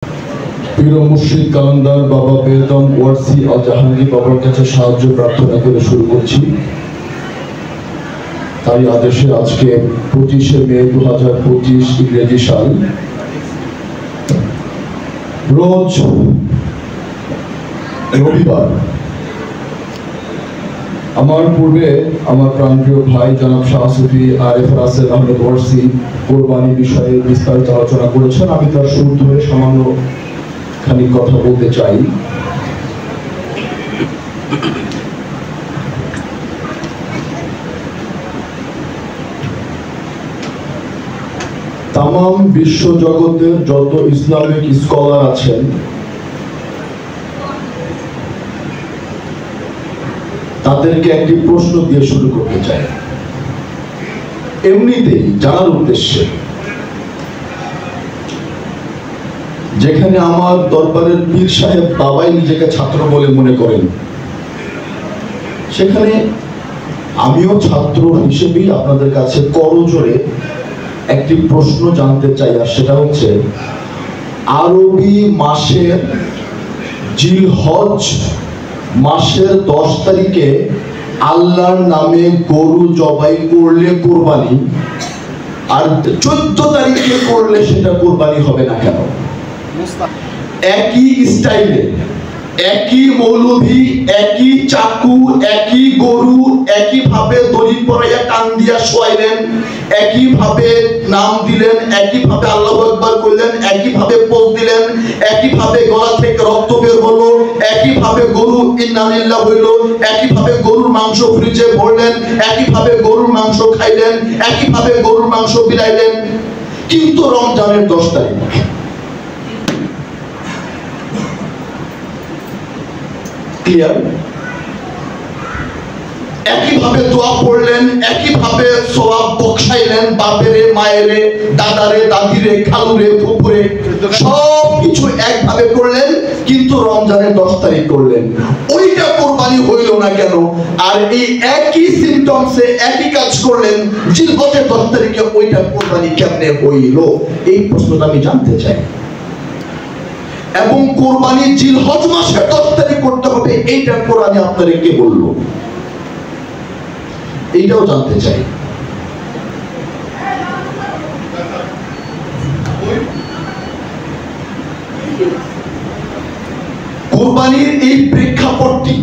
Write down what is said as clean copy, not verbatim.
পীর মুর্শিদ কালান্দার বাবা বেদম ওয়ারসি আল জাহাঙ্গীর বাবার কাছে সাহায্য প্রার্থনা করে শুরু করছি। তাই আদেশে আজকে 25শে মে 2025 ইংরেজি সাল, রোজ রবিবার। আমার পূর্বে আমার প্রাণপ্রিয় ভাই জনাব শাহ সুফি আরিফ রাসেল আহমেদ ওয়ারসি কোরবানি বিষয়ে বিস্তারিত আলোচনা করেছেন। আমি তার শুরু ধরে সামান্য খানিক কথা বলতে চাই। তামাম বিশ্ব জগতের যত ইসলামিক স্কলার আছেন তাদেরকে একটি প্রশ্ন দিয়ে শুরু করতে চাই, এমনিতেই জানার উদ্দেশ্যে। যেখানে আমার দরবারের পীর সাহেব বাবাই নিজেকে ছাত্র বলে মনে করেন, সেখানে আমিও ছাত্র হিসেবেই আপনাদের কাছে করজোড়ে একটি প্রশ্ন জানতে চাই, আর সেটা হচ্ছে আরবি মাসের জিলহজ মাসের 10 তারিখে আল্লাহর নামে গরু জবাই করলে কোরবানি, আর 14 তারিখে করলে সেটা কোরবানি হবে না কেন? একই স্টাইলে, একই মৌলভী, একই চাকু, একই গরু, একই ভাবে দড়ি পরাইয়া কান দিয়া শোয়াইলেন, একই ভাবে নাম দিলেন, একই ভাবে আল্লাহু আকবার কইলেন, একই ভাবে পোজ দিলেন, একই ভাবে গলা থেকে রক্ত বের হলো, একই ভাবে গরু ইন্না লিল্লাহ হইল, একই ভাবে গরুর মাংস ফ্রিজে ভরলেন, একই ভাবে গরুর মাংস খাইলেন, একই ভাবে গরুর মাংস বিলাইলেন। কিন্তু রমজানের 10 তারিখ ক্লিয়ার, একইভাবে দোয়া পড়লেন, একইভাবে সওয়াব বকশাইলেন, বাপেরে, মায়েরে, দাদারে, দাদিরে, খালুরে, ফুপুরে, সব কিছু একভাবে করলেন, কিন্তু রমজানের 10 তারিখ করলেন। ওইটা কোরবানি হইল না কেন? আর এই একই সিম্পটমসে একই কাজ করলেন জিলহজের 10 তারিখে, ওইটা কোরবানি কেমনে হইল? এই প্রশ্নটা আমি জানতে চাই। এবং কোরবানি জিলহজ মাসের 10 তারিখ করতে হবে, এইটা কোরআনে আপনাদের কে বললো? এইটাও জানতে চাই। কোরবানির এই প্রেক্ষাপটটি